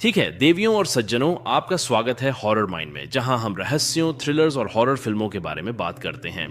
ठीक है, देवियों और सज्जनों, आपका स्वागत है हॉरर माइंड में, जहां हम रहस्यों, थ्रिलर्स और हॉरर फिल्मों के बारे में बात करते हैं।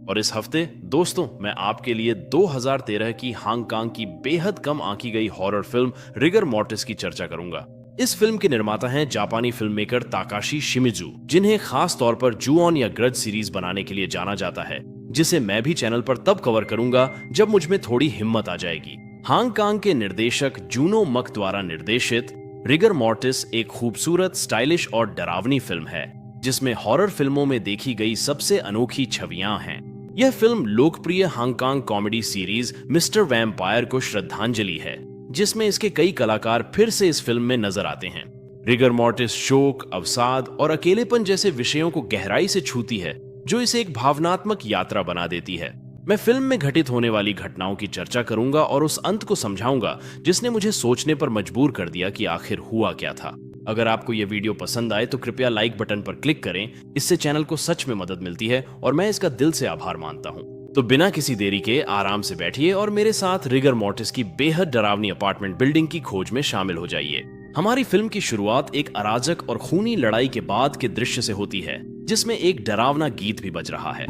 और इस हफ्ते दोस्तों मैं आपके लिए 2013 की हांगकांग की बेहद कम आंकी गई हॉरर फिल्म रिगर मॉर्टिस की चर्चा करूंगा। इस फिल्म के निर्माता हैं जापानी फिल्म मेकर ताकाशी शिमिजू, जिन्हें खास तौर पर जुऑन या ग्रज सीरीज बनाने के लिए जाना जाता है, जिसे मैं भी चैनल पर तब कवर करूंगा जब मुझ में थोड़ी हिम्मत आ जाएगी। हांगकांग के निर्देशक जूनो मक द्वारा निर्देशित रिगर मॉर्टिस एक खूबसूरत, स्टाइलिश और डरावनी फिल्म है, जिसमें हॉरर फिल्मों में देखी गई सबसे अनोखी छवियां हैं। यह फिल्म लोकप्रिय Hong Kong comedy series mister vampire को श्रद्धांजलि है, जिसमें इसके कई कलाकार फिर से इस फिल्म में नजर आते हैं। रिगर मॉर्टिस शोक, अवसाद और अकेलेपन जैसे विषयों को गहराई से छूती है, जो इसे एक भावनात्मक यात्रा बना देती है। मैं फिल्म में घटित होने वाली घटनाओं की चर्चा करूंगा और उस अंत को समझाऊंगा जिसने मुझे सोचने पर मजबूर कर दिया कि आखिर हुआ क्या था। अगर आपको यह वीडियो पसंद आए तो कृपया लाइक बटन पर क्लिक करें, इससे चैनल को सच में मदद मिलती है और मैं इसका दिल से आभार मानता हूं। तो बिना किसी देरी के आराम से बैठिए और मेरे साथ रिगर मॉर्टिस की बेहद डरावनी अपार्टमेंट बिल्डिंग की खोज में शामिल हो जाइए। हमारी फिल्म की शुरुआत एक अराजक और खूनी लड़ाई के बाद के दृश्य से होती है, जिसमें एक डरावना गीत भी बज रहा है।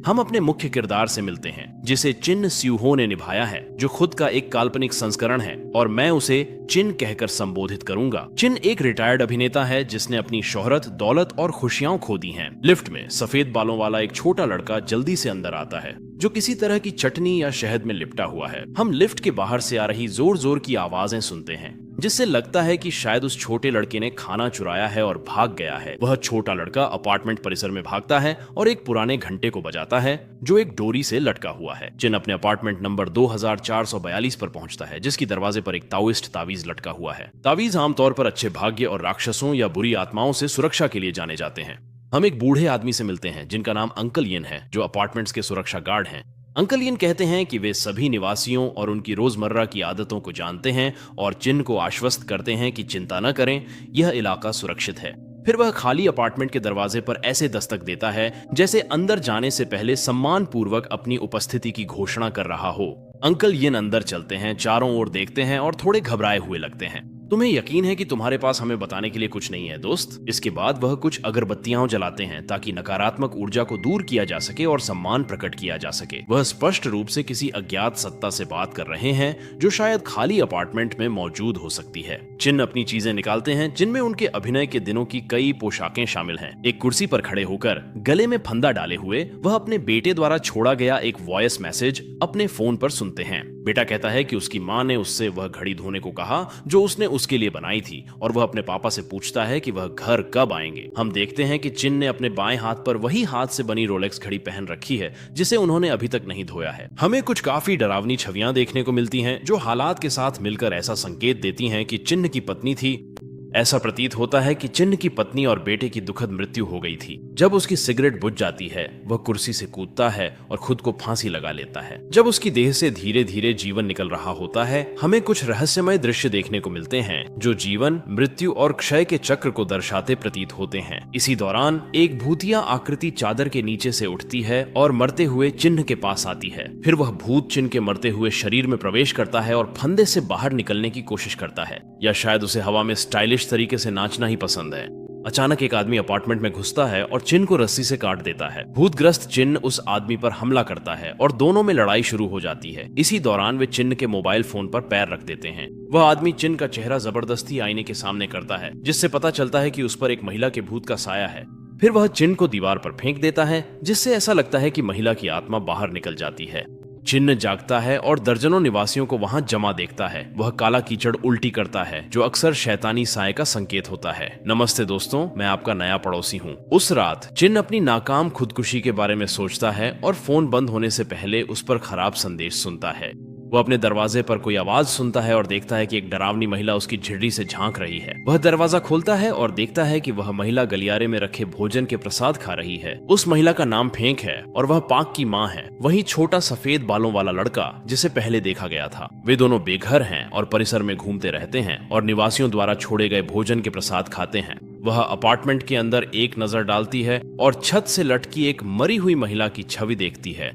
हम अपने मुख्य किरदार से मिलते हैं, जिसे चिन स्यूहो ने निभाया है, जो खुद का एक काल्पनिक संस्करण है और मैं उसे चिन कहकर संबोधित करूंगा। चिन एक रिटायर्ड अभिनेता है जिसने अपनी शोहरत, दौलत और खुशियां खो दी हैं। लिफ्ट में सफेद बालों वाला एक छोटा लड़का जल्दी से अंदर आता है, जो किसी तरह की चटनी या शहद में लिपटा हुआ है। हम लिफ्ट के बाहर से आ रही जोर जोर की आवाजें सुनते हैं, जिससे लगता है कि शायद उस छोटे लड़के ने खाना चुराया है और भाग गया है। वह छोटा लड़का अपार्टमेंट परिसर में भागता है और एक पुराने घंटे को बजाता है, जो एक डोरी से लटका हुआ है। चिन अपने अपार्टमेंट नंबर 2442 पर पहुंचता है, जिसकी दरवाजे पर एक ताओइस्ट तावीज लटका हुआ है। तावीज आमतौर पर अच्छे भाग्य और राक्षसों या बुरी आत्माओं से सुरक्षा के लिए जाने जाते हैं। हम एक बूढ़े आदमी से मिलते हैं जिनका नाम अंकल यिन है, जो अपार्टमेंट्स के सुरक्षा गार्ड हैं। अंकल यिन कहते हैं कि वे सभी निवासियों और उनकी रोजमर्रा की आदतों को जानते हैं और चिन को आश्वस्त करते हैं कि चिंता न करें, यह इलाका सुरक्षित है। फिर वह खाली अपार्टमेंट के दरवाजे पर ऐसे दस्तक देता है जैसे अंदर जाने से पहले सम्मान पूर्वक अपनी उपस्थिति की घोषणा कर रहा हो। अंकल यिन अंदर चलते हैं, चारों ओर देखते हैं और थोड़े घबराए हुए लगते हैं। तुम्हें यकीन है कि तुम्हारे पास हमें बताने के लिए कुछ नहीं है दोस्त? इसके बाद वह कुछ अगरबत्तियां जलाते हैं ताकि नकारात्मक ऊर्जा को दूर किया जा सके और सम्मान प्रकट किया जा सके। वह स्पष्ट रूप से किसी अज्ञात सत्ता से बात कर रहे हैं, जो शायद खाली अपार्टमेंट में मौजूद हो सकती है। चिन अपनी चीजें निकालते हैं, जिनमें उनके अभिनय के दिनों की कई पोशाकें शामिल हैं। एक कुर्सी पर खड़े होकर गले में फंदा डाले हुए वह अपने बेटे द्वारा छोड़ा गया एक वॉइस मैसेज अपने फोन पर सुनते हैं। बेटा कहता है कि उसकी माँ ने उससे वह घड़ी धोने को कहा जो उसने उसके लिए बनाई थी, और वह अपने पापा से पूछता है कि वह घर कब आएंगे। हम देखते हैं कि चिन ने अपने बाएं हाथ पर वही हाथ से बनी रोलेक्स घड़ी पहन रखी है जिसे उन्होंने अभी तक नहीं धोया है। हमें कुछ काफी डरावनी छवियां देखने को मिलती हैं, जो हालात के साथ मिलकर ऐसा संकेत देती हैं कि चिन की पत्नी थी। ऐसा प्रतीत होता है कि चिन की पत्नी और बेटे की दुखद मृत्यु हो गई थी। जब उसकी सिगरेट बुझ जाती है, वह कुर्सी से कूदता है और खुद को फांसी लगा लेता है। जब उसकी देह से धीरे धीरे जीवन निकल रहा होता है, हमें कुछ रहस्यमय दृश्य देखने को मिलते हैं, जो जीवन, मृत्यु और क्षय के चक्र को दर्शाते प्रतीत होते हैं। इसी दौरान एक भूतिया आकृति चादर के नीचे से उठती है और मरते हुए चिन्ह के पास आती है। फिर वह भूत चिन्ह के मरते हुए शरीर में प्रवेश करता है और फंदे से बाहर निकलने की कोशिश करता है, या शायद उसे हवा में स्टाइलिश तरीके से नाचना ही पसंद है। अचानक एक आदमी अपार्टमेंट में घुसता है और चिन को रस्सी से काट देता है। भूतग्रस्त चिन उस आदमी पर हमला करता है और दोनों में लड़ाई शुरू हो जाती है। इसी दौरान वे चिन के मोबाइल फोन पर पैर रख देते हैं। वह आदमी चिन का चेहरा जबरदस्ती आईने के सामने करता है, जिससे पता चलता है कि उस पर एक महिला के भूत का साया है। फिर वह चिन को दीवार पर फेंक देता है, जिससे ऐसा लगता है कि महिला की आत्मा बाहर निकल जाती है। चिन्ह जागता है और दर्जनों निवासियों को वहां जमा देखता है। वह काला कीचड़ उल्टी करता है, जो अक्सर शैतानी साय का संकेत होता है। नमस्ते दोस्तों, मैं आपका नया पड़ोसी हूँ। उस रात चिन्ह अपनी नाकाम खुदकुशी के बारे में सोचता है और फोन बंद होने से पहले उस पर खराब संदेश सुनता है। वह अपने दरवाजे पर कोई आवाज सुनता है और देखता है कि एक डरावनी महिला उसकी झिर्री से झांक रही है। वह दरवाजा खोलता है और देखता है कि वह महिला गलियारे में रखे भोजन के प्रसाद खा रही है। उस महिला का नाम फेंक है और वह पाक की माँ है, वही छोटा सफेद बालों वाला लड़का जिसे पहले देखा गया था। वे दोनों बेघर हैं और परिसर में घूमते रहते हैं और निवासियों द्वारा छोड़े गए भोजन के प्रसाद खाते हैं। वह अपार्टमेंट के अंदर एक नजर डालती है और छत से लटकी एक मरी हुई महिला की छवि देखती है।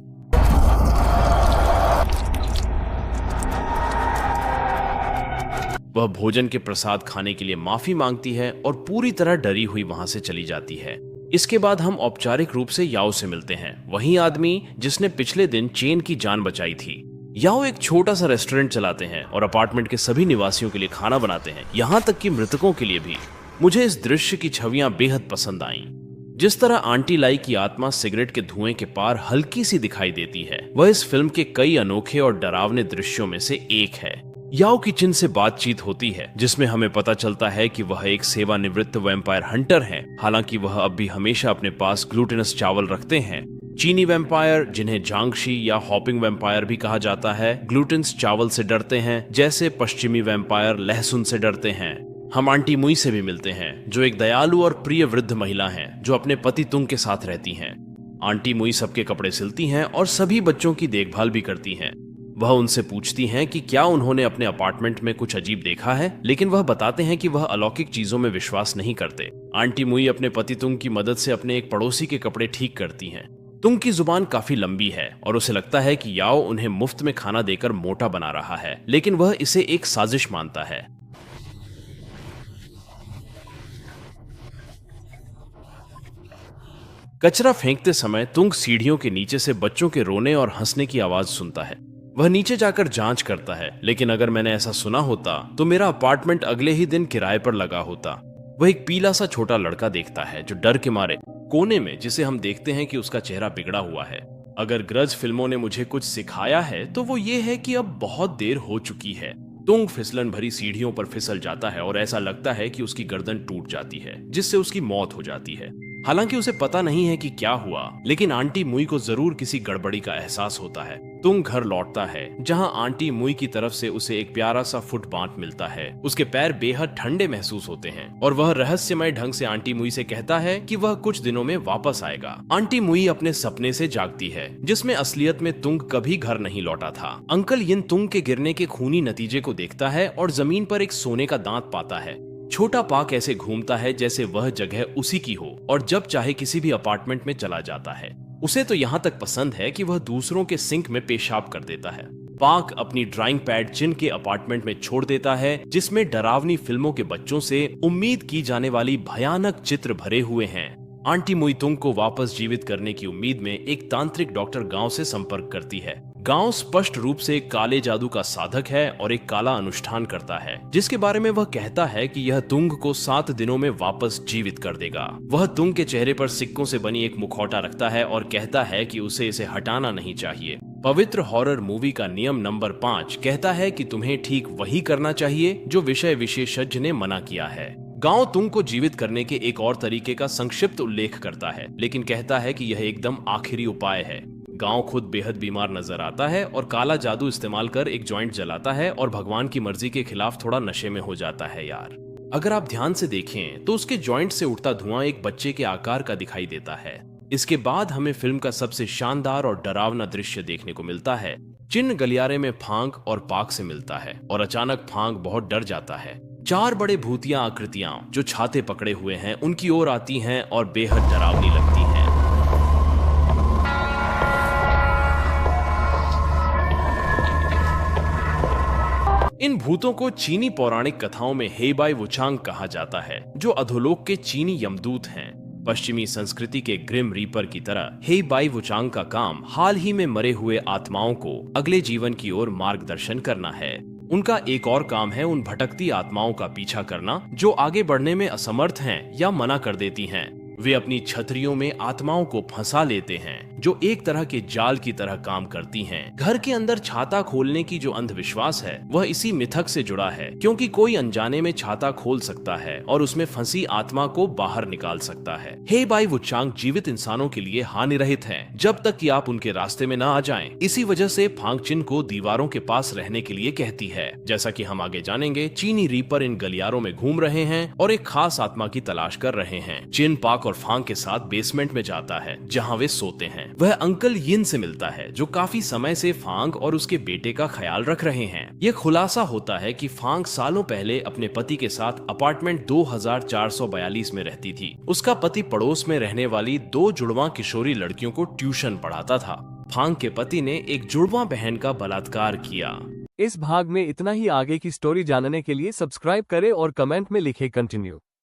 वह भोजन के प्रसाद खाने के लिए माफी मांगती है और पूरी तरह डरी हुई वहां से चली जाती है। इसके बाद हम औपचारिक रूप से याओ से मिलते हैं, वही आदमी जिसने पिछले दिन चेन की जान बचाई थी। याओ एक छोटा सा रेस्टोरेंट चलाते हैं और अपार्टमेंट के सभी निवासियों के लिए खाना बनाते हैं, यहाँ तक कि मृतकों के लिए भी। मुझे इस दृश्य की छवियां बेहद पसंद आईं। जिस तरह आंटी लाई की आत्मा सिगरेट के धुएं के पार हल्की सी दिखाई देती है, वह इस फिल्म के कई अनोखे और डरावने दृश्यों में से एक है। याओ की चिन से बातचीत होती है जिसमें हमें पता चलता है कि वह एक सेवानिवृत्त वैम्पायर हंटर है। हालांकि वह अब भी हमेशा अपने पास ग्लूटेनस चावल रखते हैं। चीनी वैम्पायर, जिन्हें जांगशी या हॉपिंग वैम्पायर भी कहा जाता है, ग्लूटेन्स चावल से डरते हैं, जैसे पश्चिमी वैम्पायर लहसुन से डरते हैं। हम आंटी मुई से भी मिलते हैं, जो एक दयालु और प्रिय वृद्ध महिला हैं, जो अपने पति तुंग के साथ रहती हैं। आंटी मुई सबके कपड़े सिलती हैं और सभी बच्चों की देखभाल भी करती हैं। वह उनसे पूछती हैं कि क्या उन्होंने अपने अपार्टमेंट में कुछ अजीब देखा है, लेकिन वह बताते हैं कि वह अलौकिक चीजों में विश्वास नहीं करते। आंटी मुई अपने पति तुंग की मदद से अपने एक पड़ोसी के कपड़े ठीक करती हैं। तुंग की जुबान काफी लंबी है और उसे लगता है कि याओ उन्हें मुफ्त में खाना देकर मोटा बना रहा है, लेकिन वह इसे एक साजिश मानता है। कचरा फेंकते समय तुंग सीढ़ियों के नीचे से बच्चों के रोने और हंसने की आवाज सुनता है। वह नीचे जाकर जांच करता है, लेकिन अगर मैंने ऐसा सुना होता तो मेरा अपार्टमेंट अगले ही दिन किराए पर लगा होता। वह एक पीला सा छोटा लड़का देखता है जो डर के मारे कोने में, जिसे हम देखते हैं कि उसका चेहरा बिगड़ा हुआ है। अगर ग्रज फिल्मों ने मुझे कुछ सिखाया है तो वो ये है कि अब बहुत देर हो चुकी है। तुंग फिसलन भरी सीढ़ियों पर फिसल जाता है और ऐसा लगता है कि उसकी गर्दन टूट जाती है, जिससे उसकी मौत हो जाती है। हालांकि उसे पता नहीं है कि क्या हुआ, लेकिन आंटी मुई को जरूर किसी गड़बड़ी का एहसास होता है। तुंग घर लौटता है, जहां आंटी मुई की तरफ से उसे एक प्यारा सा फुटबाथ मिलता है। उसके पैर बेहद ठंडे महसूस होते हैं और वह रहस्यमय ढंग से आंटी मुई से कहता है कि वह कुछ दिनों में वापस आएगा। आंटी मुई अपने सपने से जागती है, जिसमें असलियत में तुंग कभी घर नहीं लौटा था। अंकल यिन तुंग के गिरने के खूनी नतीजे को देखता है और जमीन पर एक सोने का दांत पाता है। छोटा पाक ऐसे घूमता है जैसे वह जगह उसी की हो और जब चाहे किसी भी अपार्टमेंट में चला जाता है। उसे तो यहाँ तक पसंद है कि वह दूसरों के सिंक में पेशाब कर देता है। पाक अपनी ड्राइंग पैड चिन के अपार्टमेंट में छोड़ देता है, जिसमें डरावनी फिल्मों के बच्चों से उम्मीद की जाने वाली भयानक चित्र भरे हुए हैं। आंटी मुई तुंग को वापस जीवित करने की उम्मीद में एक तांत्रिक डॉक्टर गांव से संपर्क करती है। गांव स्पष्ट रूप से एक काले जादू का साधक है और एक काला अनुष्ठान करता है, जिसके बारे में वह कहता है कि यह तुंग को 7 दिनों में वापस जीवित कर देगा। वह तुंग के चेहरे पर सिक्कों से बनी एक मुखौटा रखता है और कहता है कि उसे इसे हटाना नहीं चाहिए। पवित्र हॉरर मूवी का नियम नंबर 5 कहता है कि तुम्हें ठीक वही करना चाहिए जो विषय विशेषज्ञ ने मना किया है। गांव तुंग को जीवित करने के एक और तरीके का संक्षिप्त उल्लेख करता है, लेकिन कहता है कि यह एकदम आखिरी उपाय है। गांव खुद बेहद बीमार नजर आता है और काला जादू इस्तेमाल कर एक जॉइंट जलाता है और भगवान की मर्जी के खिलाफ थोड़ा नशे में हो जाता है। यार, अगर आप ध्यान से देखें तो उसके जॉइंट से उठता धुआं एक बच्चे के आकार का दिखाई देता है। इसके बाद हमें फिल्म का सबसे शानदार और डरावना दृश्य देखने को मिलता है। चिन गलियारे में फांग और पाक से मिलता है और अचानक फांग बहुत डर जाता है। 4 बड़े भूतिया आकृतियां जो छाते पकड़े हुए हैं उनकी ओर आती हैं और बेहद डरावनी लगती हैं। इन भूतों को चीनी पौराणिक कथाओं में हेबाई वुचांग कहा जाता है, जो अधोलोक के चीनी यमदूत हैं। पश्चिमी संस्कृति के ग्रिम रीपर की तरह हेबाई वुचांग का काम हाल ही में मरे हुए आत्माओं को अगले जीवन की ओर मार्गदर्शन करना है। उनका एक और काम है उन भटकती आत्माओं का पीछा करना जो आगे बढ़ने में असमर्थ हैं या मना कर देती हैं। वे अपनी छतरियों में आत्माओं को फंसा लेते हैं, जो एक तरह के जाल की तरह काम करती हैं। घर के अंदर छाता खोलने की जो अंधविश्वास है वह इसी मिथक से जुड़ा है, क्योंकि कोई अनजाने में छाता खोल सकता है और उसमें फंसी आत्मा को बाहर निकाल सकता है। हेबाई वुचांग जीवित इंसानों के लिए हानि रहित हैं, जब तक कि आप उनके रास्ते में न आ जाएं। इसी वजह से फांग चिन को दीवारों के पास रहने के लिए कहती है। जैसा कि हम आगे जानेंगे, चीनी रीपर इन गलियारों में घूम रहे हैं और एक खास आत्मा की तलाश कर रहे हैं। चिन, पाक और फांग के साथ बेसमेंट में जाता है, जहां वे सोते हैं। वह अंकल यिन से मिलता है, जो काफी समय से फांग और उसके बेटे का ख्याल रख रहे हैं। यह खुलासा होता है कि फांग सालों पहले अपने पति के साथ अपार्टमेंट 2442 में रहती थी। उसका पति पड़ोस में रहने वाली 2 जुड़वां किशोरी लड़कियों को ट्यूशन पढ़ाता था। फांग के पति ने एक जुड़वां बहन का बलात्कार किया। इस भाग में इतना ही। आगे की स्टोरी जानने के लिए सब्सक्राइब करें और कमेंट में लिखें कंटिन्यू।